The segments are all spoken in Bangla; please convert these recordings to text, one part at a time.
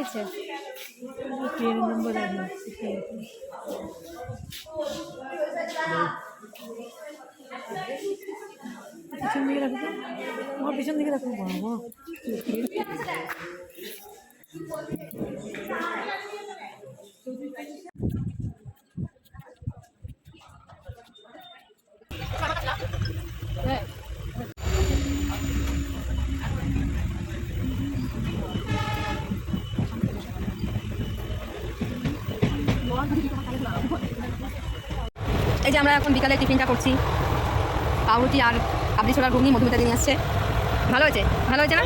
দিচ্ছে? ট্রেন নম্বর পিছন দিকে রাখো, আমার পিছন দিকে রাখো। বাবা এই যে আমরা এখন বিকালে টিফিনটা করছি, পাউরুটি আর কাবলি ছোলার ঘুগনি মধুমিতা নিয়ে আসছে। ভালো হয়েছে, ভালো হয়েছে না?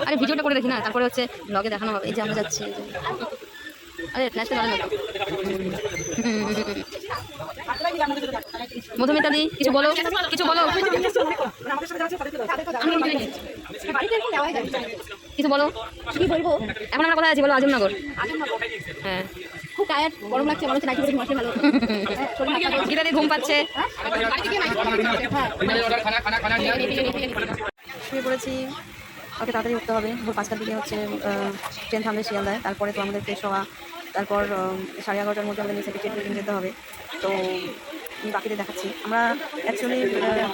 আরে ভিডিওটা করে দেখি না, তারপরে হচ্ছে ব্লগে দেখানো হবে। এই যে আমরা যাচ্ছি, আরে ফ্ল্যাশটা ভালো না। মধুমিতা দি কিছু বলো, কিছু বলো, কিছু বলো। কি বলবো এখন? আমরা কোথায় আছি বলো? আজমনগর। হ্যাঁ, খুব টায়ার্ড, গরম লাগছে, মনে হচ্ছে নাকি ঘুমাতে ভালো। গীতা দি ঘুম পাচ্ছে। শুয়ে পড়েছি, ওকে তাড়াতাড়ি উঠতে হবে। ভোর 5টার দিকে হচ্ছে ট্রেন থামবে শিয়ালদায়। তারপরে তো আমাদের ফ্রেশ হওয়া, তারপর 11:30টার মধ্যে আমাদের সেক্রেটারি বিল্ডিং যেতে হবে। তো বাকিদের দেখাচ্ছি। আমরা অ্যাকচুয়ালি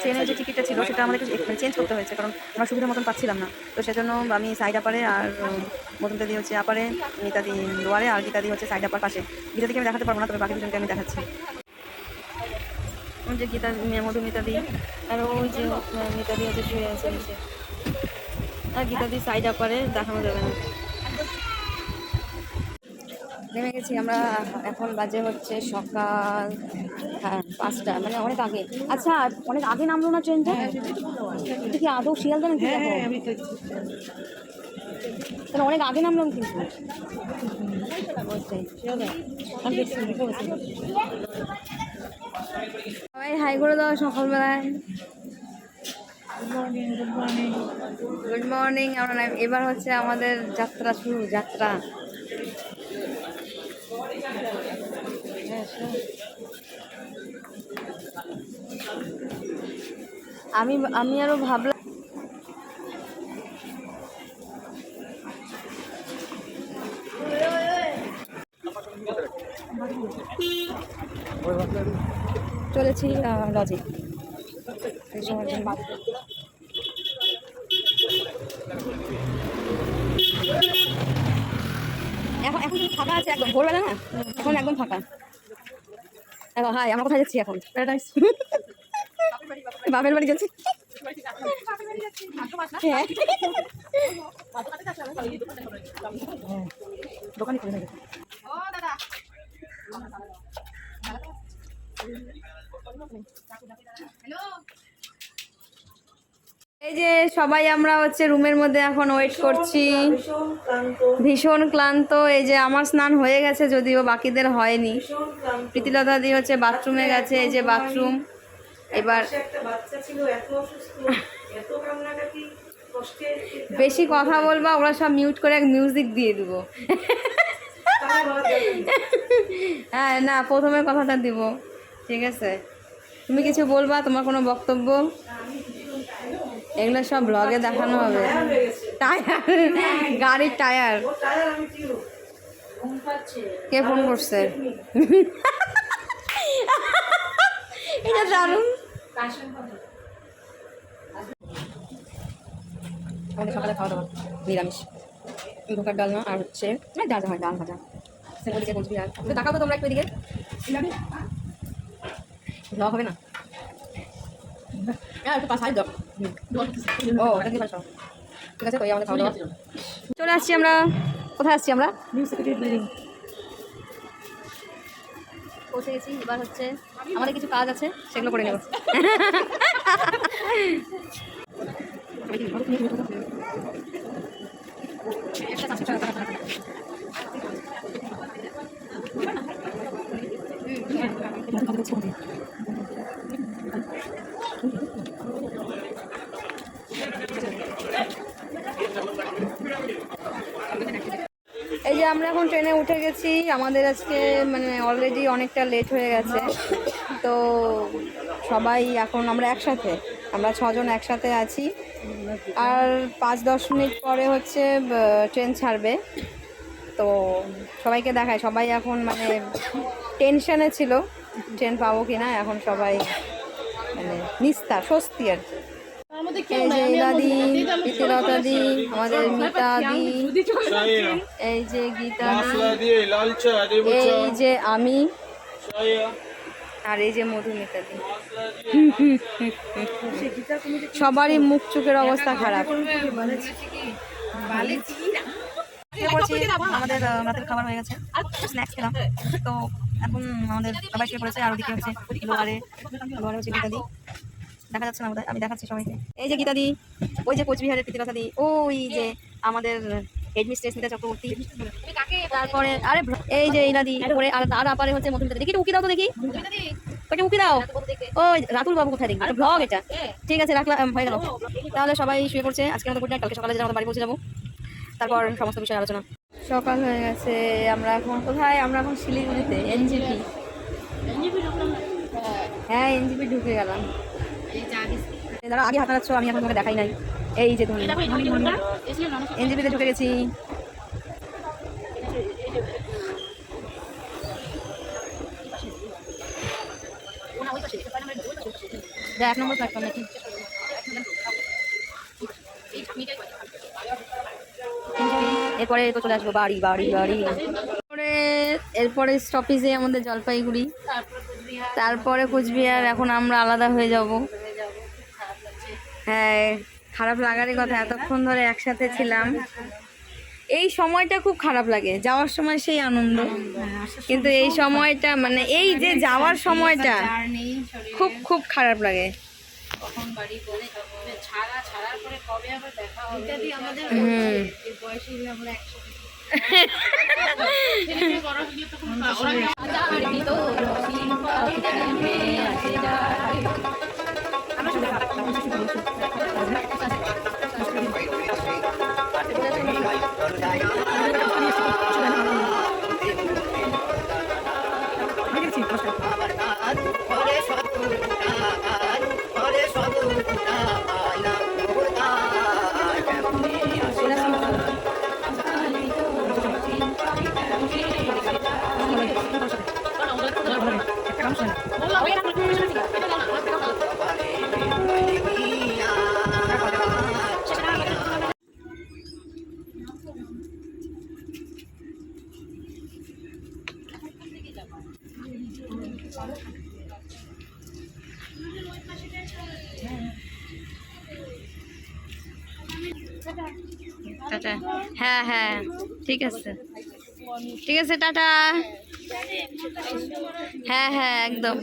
ট্রেনের যে টিকিটটা ছিল সেটা আমাদের চেঞ্জ করতে হয়েছে, কারণ আমরা সুবিধা মতন পাচ্ছিলাম না। তো সেজন্য আমি সাইড আপারে আর মধুমিতা দি হচ্ছে আপারে, মিতা দি লোয়ারে, আর গীতা দি হচ্ছে সাইড আপার পাশে। গীতা দিকে আমি দেখাতে পারবো না, তবে বাকি দুজনকে আমি দেখাচ্ছি। ওই যে গীতা মধুমিতা দি আর ওই যে মিতা দি হচ্ছে শুয়ে আছে নিচে, আর গীতা দি সাইড আপারে, দেখানো যাবে না। নেমে গেছি আমরা। এখন বাজে হচ্ছে সকাল 5টা, মানে অনেক আগে। আচ্ছা, অনেক আগে নামলো না ট্রেনটা? এটা কি আদৌ শিয়ালদা নাকি? তাহলে অনেক আগে নামলাম কিন্তু। সবাই হাই করে দাও সকালবেলায়। Good morning. আমরা এবার হচ্ছে আমাদের যাত্রা শুরু, যাত্রা। আমি আরো ভাবলাম চলেছি লজে। এখন এখন কিন্তু ফাঁকা আছে একদম, ভোরবেলা না, এখন একদম ফাঁকা। এখন হাই, আমরা কোথায় যাচ্ছি এখন? বাপের বাড়ি যাচ্ছি। দোকানে খুলে গেছে। এই যে সবাই আমরা হচ্ছে রুমের মধ্যে এখন ওয়েট করছি, ভীষণ ক্লান্ত। এই যে আমার স্নান হয়ে গেছে, যদিও বাকিদের হয়নি। প্রীতিলতা দি হচ্ছে বাথরুমে গেছে, এই যে বাথরুম। এবার বেশি কথা বলবা, ওরা সব মিউট করে এক মিউজিক দিয়ে দেবো। হ্যাঁ, না, প্রথমে কথাটা দিব, ঠিক আছে? তুমি কিছু বলবা, তোমার কোনো বক্তব্য? এগুলো সব ব্লগে দেখানো হবে। টায়ার, গাড়ির টায়ার। কে ফোন করছে? এটা দারুণ। আমাদের সকালে খাওয়া দাওয়া নিরামিষ, ধোকার ডালনা আর হচ্ছে ডাল, হয় ডাল ভাজা। ওদিকে কোচবিহার তো তাকাও তো তোমরা একটু, এদিকে ব্লগ হবে না? একটু পাশাই দাও। ও, এটা কি পাশা? ঠিক আছে, তো আমাদের খাওয়া দাওয়া চলে আসছি আমরা। কোথায় আসছি আমরা? পৌঁছে গেছি। এবার হচ্ছে আমাদের কিছু কাজ আছে, সেগুলো করে নেব। এই যে আমরা এখন ট্রেনে উঠে গেছি, আমাদের আজকে মানে অলরেডি অনেকটা লেট হয়ে গেছে। তো সবাই এখন আমরা একসাথে, আমরা 6 জন একসাথে আছি। আর 5-10 মিনিট পরে হচ্ছে ট্রেন ছাড়বে। তো সবাইকে দেখায়, সবাই এখন মানে টেনশনে ছিল ট্রেন পাবো কিনা, এখন সবাই মানে নিস্তার, স্বস্তি আর কি। এই যে ইলাদি, প্রীতিলতা দি, আমাদের মিতা দি, এই যে গীতা দি, এই যে আমি, আর এই যে মধুমিতা দি। সবারই মুখ চোখের অবস্থা খারাপ। আমাদের রাতের খাবার হয়ে গেছে, স্ন্যাক্স খেলাম। তো এখন আমাদের সবাই শুয়ে পড়েছে। আর ওদিকে হচ্ছে লোয়ারে হচ্ছে গীতাদি, দেখা যাচ্ছে না আমাদের, আমি দেখাচ্ছি সবাইকে। এই যে গীতাদি, ওই যে কোচবিহারের প্রীতিলতা দি, ওই যে আমাদের হেডমিস্ট্রেস মিতা চক্রবর্তী, তারপরে আরে এই যে ইলাদি, ওরে আর আপারে হচ্ছে মধুমিতা। দেখি উকি দাও তো, দেখি ওটা উকি দাও। ওই রাতুল বাবু কোথায়, দেখি ব্লগ এটা। ঠিক আছে, রাখলাম, হয়ে গেল। তাহলে সবাই শুয়ে পড়ছে, আজকে আমাদের গুড নাইট। কালকে সকালে যেন আমাদের বাড়ি পৌঁছে যাবো, তারপর সমস্ত বিষয়ে আলোচনা। সকাল হয়ে গেছে, আমরা এখন কোথায়? আমরা এখন শিলিগুড়িতে, এনজিপি। হ্যাঁ, এনজিপি ঢুকে গেলাম। দাঁড়া, আগে হাঁটাচ্ছ, আমি এখন তোমাকে দেখাই নাই। এই যে তুমি এনজিপিতে ঢুকে গেছি। এক নম্বর প্ল্যাটফর্ম নাকি? এরপরে তো চলে আসবো বাড়ি বাড়ি বাড়ি। এরপরে স্টপেজে আমাদের জলপাইগুড়ি, তারপরে কোচবিহার। এখন আমরা আলাদা হয়ে যাব। হ্যাঁ, খারাপ লাগারই কথা, এতক্ষণ ধরে একসাথে ছিলাম। এই সময়টা খুব খারাপ লাগে, যাওয়ার সময় সেই আনন্দ, কিন্তু এই সময়টা মানে এই যে যাওয়ার সময়টা খুব খুব খারাপ লাগে। টাটা। হ্যাঁ হ্যাঁ, ঠিক আছে, ঠিক আছে, টাটা। হ্যাঁ হ্যাঁ, একদম।